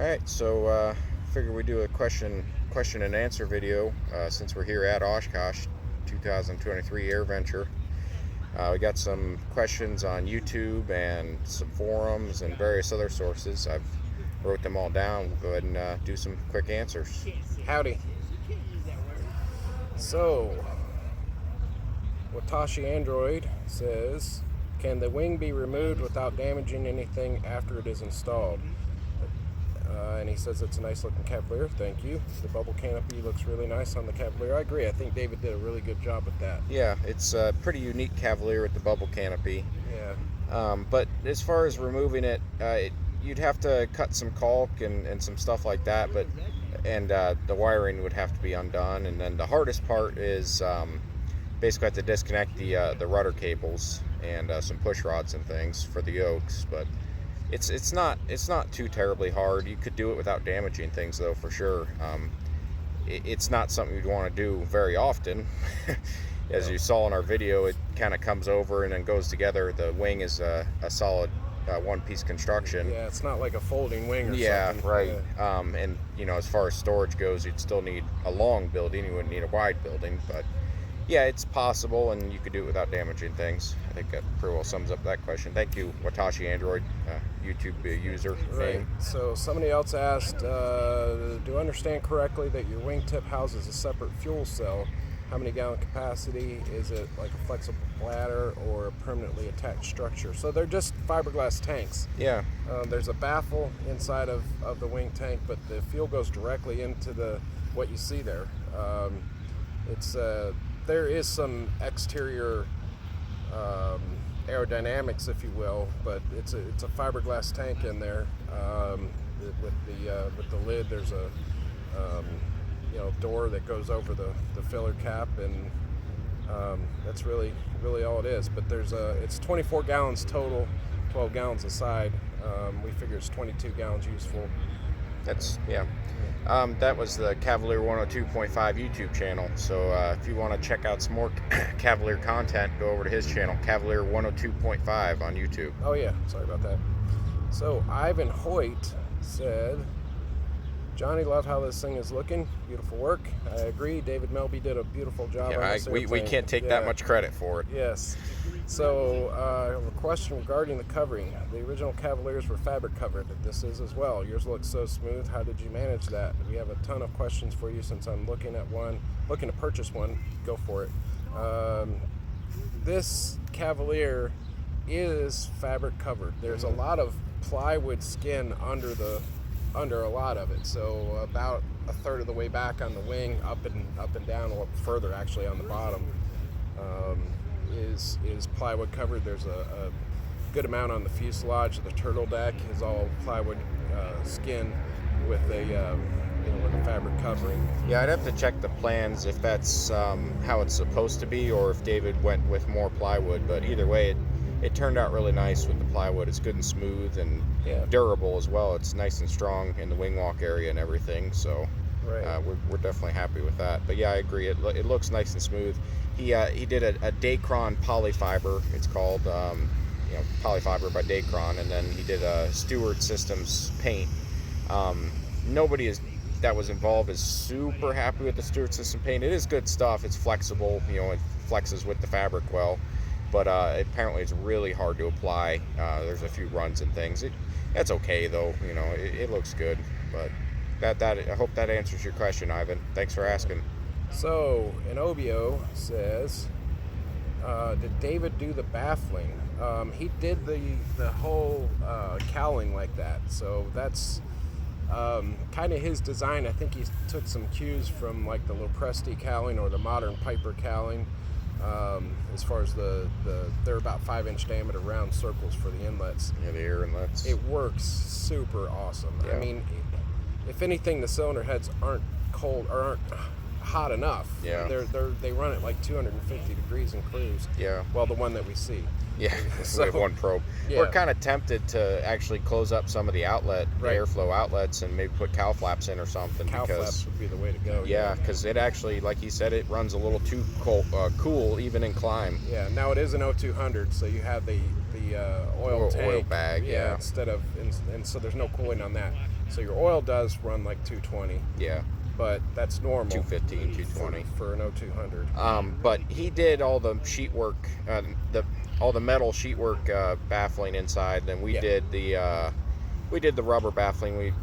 Alright, so figure we do a question and answer video since we're here at Oshkosh 2023 Airventure. We got some questions on YouTube and some forums and various other sources. I've wrote them all down. We'll go ahead and do some quick answers. Howdy. So, Watashi Android says, can the wing be removed without damaging anything after it is installed? And he says it's a nice looking Cavalier. Thank you. The bubble canopy looks really nice on the Cavalier. I agree. I think David did a really good job with that. Yeah, it's a pretty unique Cavalier with the bubble canopy. Yeah. But as far as removing it, you'd have to cut some caulk and some stuff like that, and the wiring would have to be undone. And then the hardest part is basically have to disconnect the rudder cables and some push rods and things for the yokes. But it's not too terribly hard. You could do it without damaging things, though, for sure. It's not something you'd want to do very often. As you saw in our video, it kind of comes over and then goes together. The wing is a solid one-piece construction. Yeah, it's not like a folding wing or something. Yeah, right. Yeah. And as far as storage goes, you'd still need a long building. You wouldn't need a wide building, but yeah, it's possible, and you could do it without damaging things. I think that pretty well sums up that question. Thank you, Watashi Android, YouTube user Right. name. So somebody else asked, do I understand correctly that your wingtip houses a separate fuel cell? How many gallon capacity? Is it like a flexible bladder or a permanently attached structure? So they're just fiberglass tanks. Yeah. There's a baffle inside of the wing tank, but the fuel goes directly into what you see there. There is some exterior aerodynamics, if you will, but it's a fiberglass tank in there. With the lid, there's a door that goes over the filler cap, and that's really all it is. But it's 24 gallons total, 12 gallons aside. We figure it's 22 gallons useful. That's, yeah. That was the Cavalier 102.5 YouTube channel. So if you want to check out some more Cavalier content, go over to his channel, Cavalier 102.5 on YouTube. Oh yeah, sorry about that. So Ivan Hoyt said, Johnny, love how this thing is looking. Beautiful work. I agree. David Melby did a beautiful job on this we airplane. can't take that much credit for it. Yes. So I have a question regarding the covering. The original Cavaliers were fabric covered. This is as well. Yours looks so smooth. How did you manage that? We have a ton of questions for you since I'm looking to purchase one. Go for it. This Cavalier is fabric covered. There's a lot of plywood skin under a lot of it. So about a third of the way back on the wing, up and down, or further actually on the bottom, is plywood covered. There's a good amount on the fuselage. The turtle deck is all plywood skin with a fabric covering. Yeah, I'd have to check the plans if that's how it's supposed to be, or if David went with more plywood. But either way, it turned out really nice with the plywood. It's good and smooth and durable as well. It's nice and strong in the wing walk area and everything. So right. We're definitely happy with that. But yeah, I agree. It looks nice and smooth. He did a Dacron polyfiber. It's called polyfiber by Dacron, and then he did a Stewart Systems paint. Nobody that was involved is super happy with the Stewart System paint. It is good stuff. It's flexible. It flexes with the fabric well. But apparently it's really hard to apply. There's a few runs and things. That's okay though. It looks good. But I hope that answers your question, Ivan. Thanks for asking. So Enobio says, did David do the baffling? He did the whole cowling like that. So that's kind of his design. I think he took some cues from like the Lopresti cowling or the modern Piper cowling. As far as they're about 5-inch diameter round circles for the inlets. Yeah, the air inlets. It works super awesome. Yeah. I mean, if anything, the cylinder heads aren't cold or aren't hot enough. Yeah. They run at like 250 degrees in cruise. Yeah. Well, the one that we see. Yeah, So, we have one probe. yeah. We're kind of tempted to actually close up some of the Right. airflow outlets, and maybe put cow flaps in or something. Cow flaps would be the way to go. Yeah, because it actually, like he said, it runs a little too cool even in climb. Yeah. Now it is an 0200, so you have the oil tank. Oil bag. Yeah. Instead of and so there's no cooling on that. So your oil does run like 220, Yeah, but that's normal. 215, 220 for an 0200. But he did all the sheet work, all the metal sheet work baffling inside. Then we did the rubber baffling. We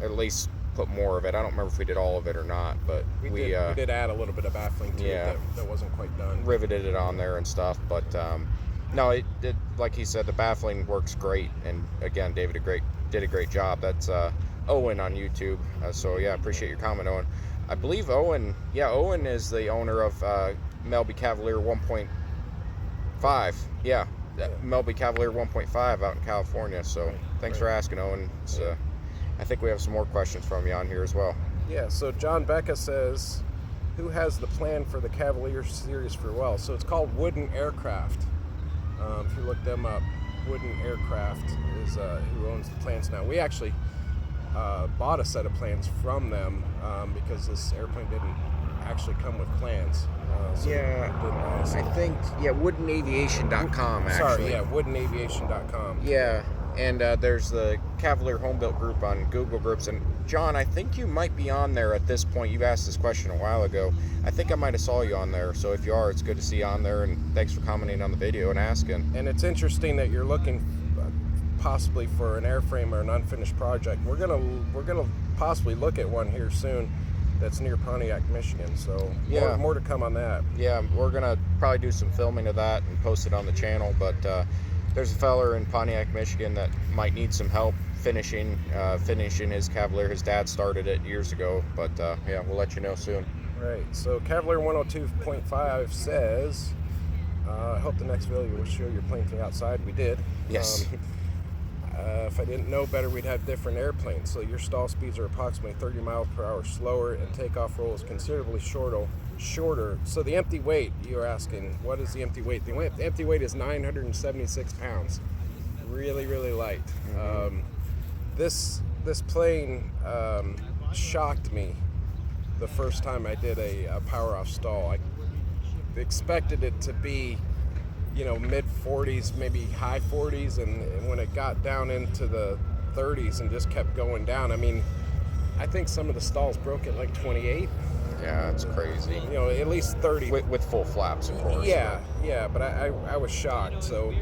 at least put more of it. I don't remember if we did all of it or not, but we did add a little bit of baffling to it that wasn't quite done. Riveted it on there and stuff, but no, it like he said, the baffling works great. And again, David did a great job. That's Owen on YouTube. So yeah, appreciate your comment, Owen. I believe Owen is the owner of Melby Cavalier 1.5. Yeah, Melby Cavalier 1.5 out in California. So thanks for asking, Owen. I think we have some more questions from you on here as well. Yeah, so John Becca says, who has the plan for the Cavalier series for well? So it's called Wooden Aircraft. If you look them up, Wooden Aircraft is who owns the plans now. We actually bought a set of plans from them because this airplane didn't actually come with plans. I think woodenaviation.com actually. Sorry, woodenaviation.com. Yeah, and there's the Cavalier Home Built group on Google Groups. And John, I think you might be on there at this point. You asked this question a while ago. I think I might have saw you on there. So if you are, it's good to see you on there. And thanks for commenting on the video and asking. And it's interesting that you're looking possibly for an airframe or an unfinished project. We're gonna possibly look at one here soon that's near Pontiac, Michigan. So more to come on that. Yeah, we're gonna probably do some filming of that and post it on the channel. But there's a feller in Pontiac, Michigan that might need some help finishing his Cavalier. His dad started it years ago, but we'll let you know soon. Right. So Cavalier 102.5 says, I hope the next video will show your plane from the outside. We did. Yes. If I didn't know better, we'd have different airplanes. So your stall speeds are approximately 30 miles per hour slower, and takeoff roll is considerably shorter. So the empty weight, you're asking, what is the empty weight? The empty weight is 976 pounds. Really, really light. Mm-hmm. This plane shocked me the first time I did a power off stall. I expected it to be mid 40s, maybe high 40s, and when it got down into the 30s and just kept going down, I mean, I think some of the stalls broke at like 28. Yeah, it's crazy. At least 30 with full flaps, of course. Yeah, but I was shocked. So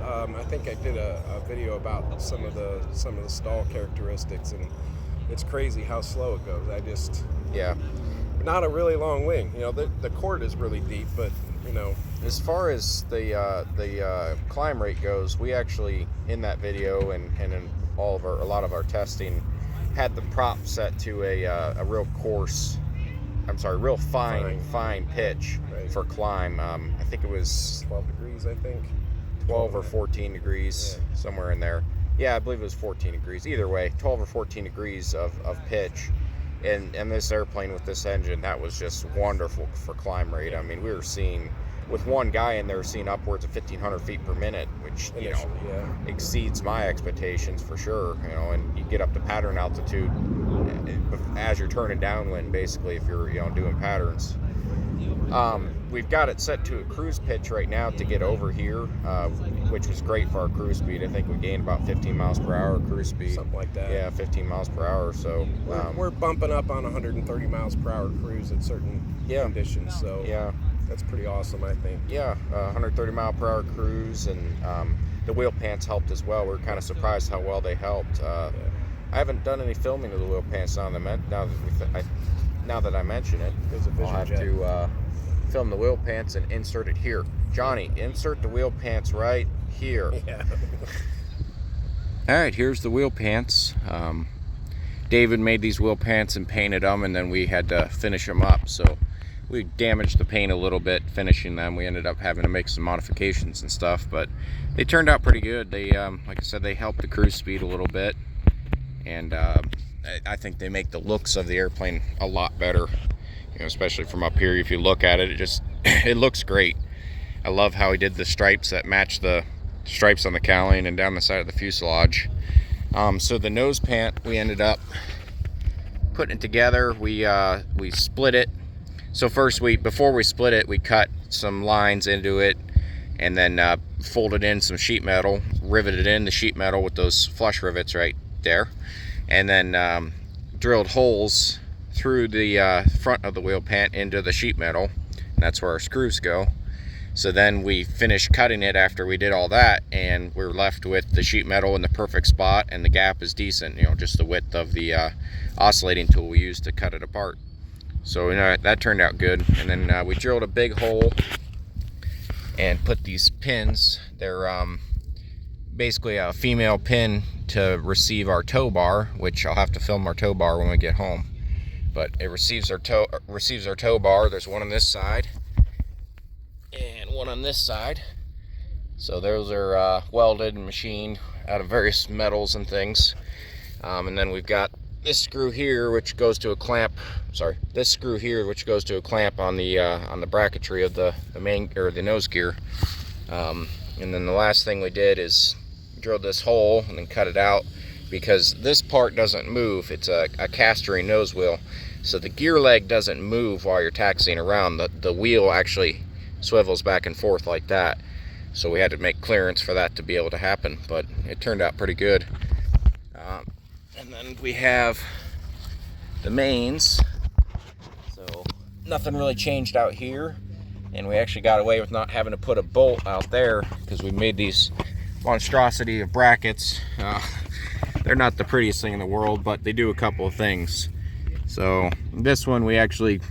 I think I did a video about some of the stall characteristics, and it's crazy how slow it goes. Not a really long wing. The cord is really deep, but as far as the climb rate goes, we actually in that video and in a lot of our testing had the prop set to a real coarse, real fine pitch for climb. I think it was 12 degrees. 12 or 14 degrees, somewhere in there. Yeah, I believe it was 14 degrees. Either way, 12 or 14 degrees of pitch. And this airplane with this engine, that was just wonderful for climb rate. I mean, we were seeing, with one guy in there, seeing upwards of 1,500 feet per minute, which exceeds my expectations for sure. And you get up to pattern altitude as you're turning downwind, basically, if you're doing patterns. We've got it set to a cruise pitch right now to get over here, which was great for our cruise speed. I think we gained about 15 miles per hour cruise speed. Something like that. Yeah, 15 miles per hour. So we're bumping up on 130 miles per hour cruise at certain conditions. So that's pretty awesome, I think. 130 mile per hour cruise, and the wheel pants helped as well. We were kind of surprised how well they helped. I haven't done any filming of the wheel pants now that I mention it. I'll have to film the wheel pants and insert it here. Johnny, insert the wheel pants right here. All right, here's the wheel pants. David made these wheel pants and painted them, and then we had to finish them up. So we damaged the paint a little bit finishing them. We ended up having to make some modifications and stuff, but they turned out pretty good. They, like I said, they helped the cruise speed a little bit, and I think they make the looks of the airplane a lot better. Especially from up here, if you look at it, it looks great. I love how he did the stripes that match the stripes on the cowling and down the side of the fuselage. So the nose pant, we ended up putting it together. We split it. So first, before we split it, we cut some lines into it, and then folded in some sheet metal, riveted in the sheet metal with those flush rivets right there, and then drilled holes through the front of the wheel pant into the sheet metal, and that's where our screws go. So then we finished cutting it after we did all that, and we're left with the sheet metal in the perfect spot, and the gap is decent, just the width of the oscillating tool we used to cut it apart. So that turned out good. And then we drilled a big hole and put these pins. They're basically a female pin to receive our tow bar, which I'll have to film our tow bar when we get home. But it receives our tow bar. There's one on this side and one on this side. So those are welded and machined out of various metals and things. And then we've got this screw here, which goes to a clamp. This screw here, which goes to a clamp on the bracketry of the main or the nose gear. And then the last thing we did is drilled this hole and then cut it out, because this part doesn't move. It's a castering nose wheel, so the gear leg doesn't move while you're taxiing around. The wheel actually swivels back and forth like that. So we had to make clearance for that to be able to happen, but it turned out pretty good. And then we have the mains. So nothing really changed out here, and we actually got away with not having to put a bolt out there because we made these monstrosity of brackets. They're not the prettiest thing in the world, but they do a couple of things. So this one we actually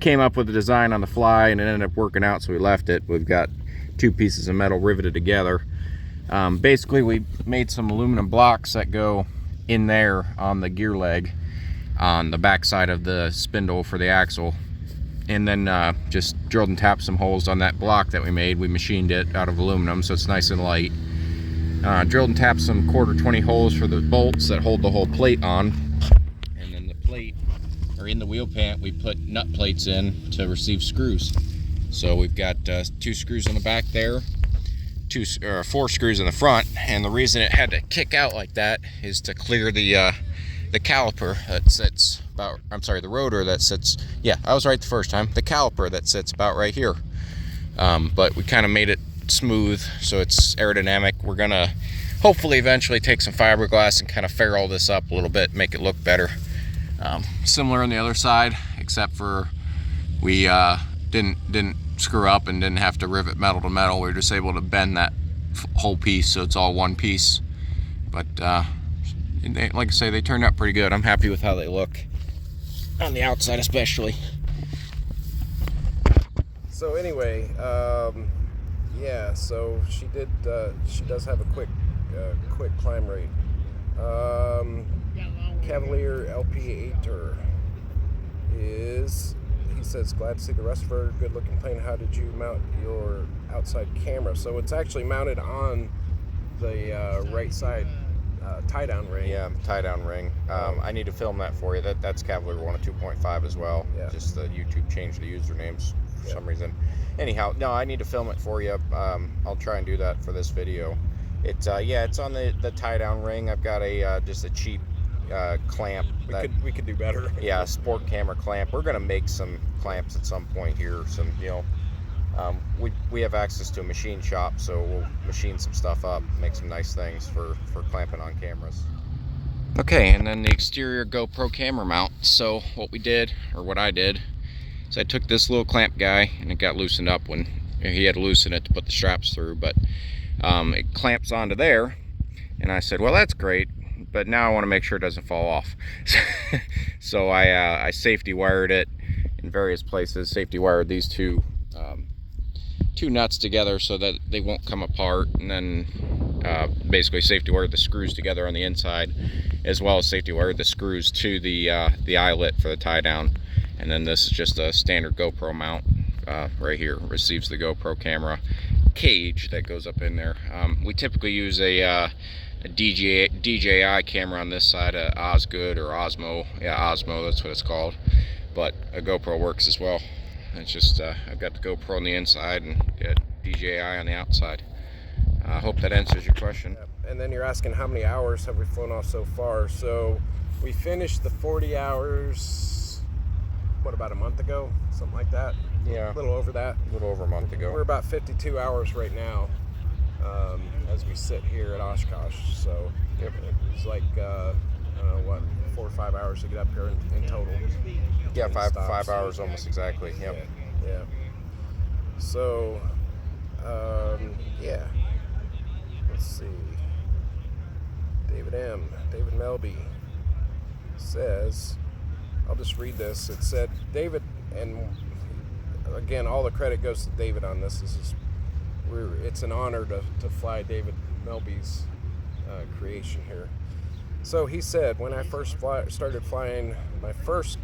came up with the design on the fly, and it ended up working out, so we left it. We've got two pieces of metal riveted together. Basically we made some aluminum blocks that go in there on the gear leg on the back side of the spindle for the axle, and then just drilled and tapped some holes on that block that we made. We machined it out of aluminum, so it's nice and light. Drilled and tapped some 1/4 holes for the bolts that hold the whole plate on, and then the plate, or in the wheel pant, we put nut plates in to receive screws. So we've got 2 screws on the back there, 4 screws in the front, and the reason it had to kick out like that is to clear the caliper that sits about, the rotor that sits, yeah, I was right the first time, the caliper that sits about right here. But we kind of made it smooth so it's aerodynamic. We're gonna hopefully eventually take some fiberglass and kind of ferrule this up a little bit, make it look better. Similar on the other side, except for we didn't screw up and didn't have to rivet metal to metal. We were just able to bend that whole piece so it's all one piece. But like I say, they turned out pretty good. I'm happy with how they look on the outside, especially. So anyway, yeah, so she does have a quick climb rate. Cavalier LP8er is, he says, glad to see the rest of her good looking plane. How did you mount your outside camera? So it's actually mounted on the right side tie down ring. Yeah, tie down ring. I need to film that for you. That's Cavalier 102.5 as well. Yeah. Just YouTube changed the usernames for some reason. Anyhow, no, I need to film it for you. I'll try and do that for this video. It's it's on the tie down ring. I've got a just a cheap clamp. We could do better. Yeah, a sport camera clamp. We're gonna make some clamps at some point here. Some we have access to a machine shop, so we'll machine some stuff up, make some nice things for clamping on cameras. Okay, and then the exterior GoPro camera mount. So what we did, or what I did, is I took this little clamp guy, and it got loosened up when he had to loosen it to put the straps through, but it clamps onto there, and I said, well, that's great, but now I want to make sure it doesn't fall off. So I safety wired it in various places. Safety wired these two nuts together so that they won't come apart, and then basically safety wired the screws together on the inside, as well as safety wired the screws to the eyelet for the tie down. And then this is just a standard GoPro mount right here. Receives the GoPro camera cage that goes up in there. We typically use a DJI camera on this side, a Osgood or Osmo. Yeah, Osmo, that's what it's called. But a GoPro works as well. It's just I've got the GoPro on the inside and DJI on the outside. I hope that answers your question. And then you're asking how many hours have we flown off so far. So we finished the 40 hours, what, about a month ago? Something like that? Yeah. A little over that. A little over a month ago. We're about 52 hours right now as we sit here at Oshkosh. So It was like, I don't know what, 4 or 5 hours to get up here in total. Yeah, between stops. 5 hours almost exactly. Yep. Yeah. So, yeah. Let's see. David Melby says, I'll just read this. It said, David, and again, all the credit goes to David on this. It's an honor to fly David Melby's creation here. So he said, when I first started flying my first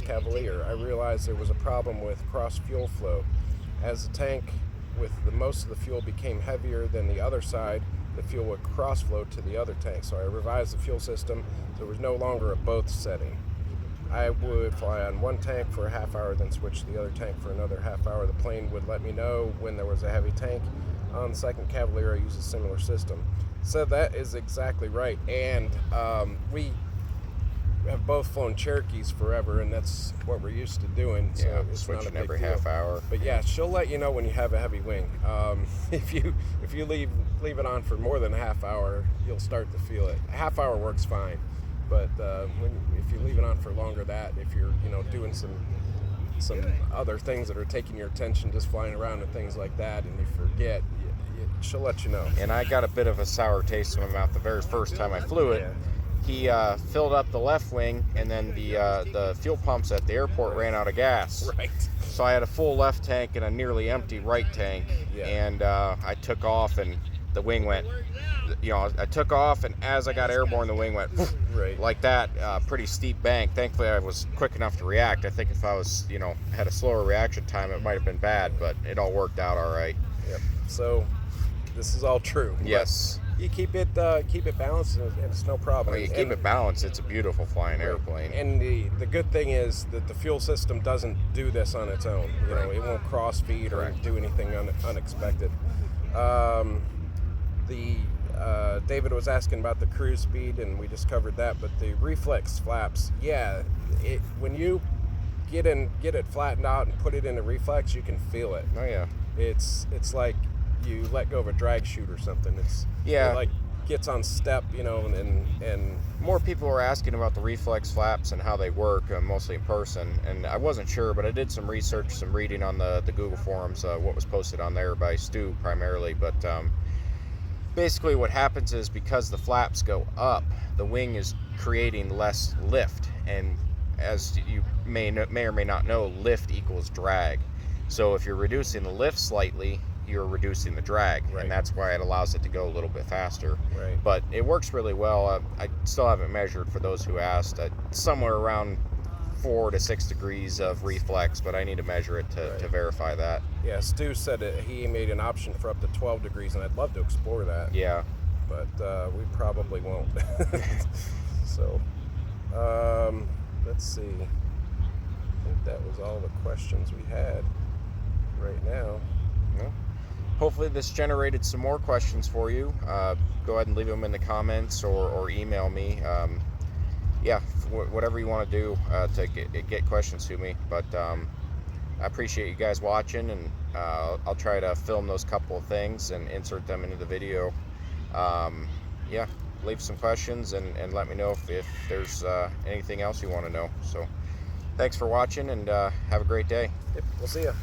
Cavalier, I realized there was a problem with cross fuel flow. As the tank with most of the fuel became heavier than the other side, the fuel would cross flow to the other tank. So I revised the fuel system so there was no longer a both setting. I would fly on one tank for a half hour, then switch to the other tank for another half hour. The plane would let me know when there was a heavy tank. On the second Cavalier, I used a similar system. So that is exactly right. And we have both flown Cherokees forever, and that's what we're used to doing. So Yeah, it's not a switching big every deal. half hour. But yeah, she'll let you know when you have a heavy wing. If you leave it on for more than a half hour, you'll start to feel it. A half hour works fine, but if you leave it on for longer, if you're doing some other things that are taking your attention, just flying around and things like that, and you forget, she'll let you know. And I got a bit of a sour taste in my mouth the very first time I flew it. Yeah. He filled up the left wing, and then the fuel pumps at the airport ran out of gas. Right. So I had a full left tank and a nearly empty right tank. Yeah. And I took off, and the wing went, I took off, and as I got airborne, the wing went Right. like that, pretty steep bank. Thankfully, I was quick enough to react. I think if I was, had a slower reaction time, it might have been bad, but it all worked out all right. Yep. So this is all true. Yes. You keep it balanced, and it's no problem. Well, you keep it balanced, it's a beautiful flying airplane. And the good thing is that the fuel system doesn't do this on its own. It won't cross feed or do anything unexpected. David was asking about the cruise speed, and we just covered that. But the Reflex flaps, when you get it flattened out and put it in the Reflex, you can feel it. Oh yeah. It's like you let go of a drag chute or something. It like gets on step, and more people were asking about the Reflex flaps and how they work, mostly in person, and I wasn't sure, but I did some research, some reading on the Google forums, what was posted on there by Stu primarily, but basically what happens is because the flaps go up, the wing is creating less lift, and as you may or may not know, lift equals drag. So if you're reducing the lift slightly, you're reducing the drag, Right. and that's why it allows it to go a little bit faster. Right. But it works really well. I still haven't measured for those who asked. Somewhere around 4 to 6 degrees of reflex, but I need to measure it to verify that. Yeah, Stu said that he made an option for up to 12 degrees, and I'd love to explore that. Yeah. But we probably won't. So, let's see. I think that was all the questions we had right now. Well, hopefully this generated some more questions for you. Go ahead and leave them in the comments or email me. Whatever you want to do to get questions to me. But I appreciate you guys watching, and I'll try to film those couple of things and insert them into the video. Leave some questions and let me know if there's anything else you want to know. So thanks for watching, and have a great day. Yep, we'll see you.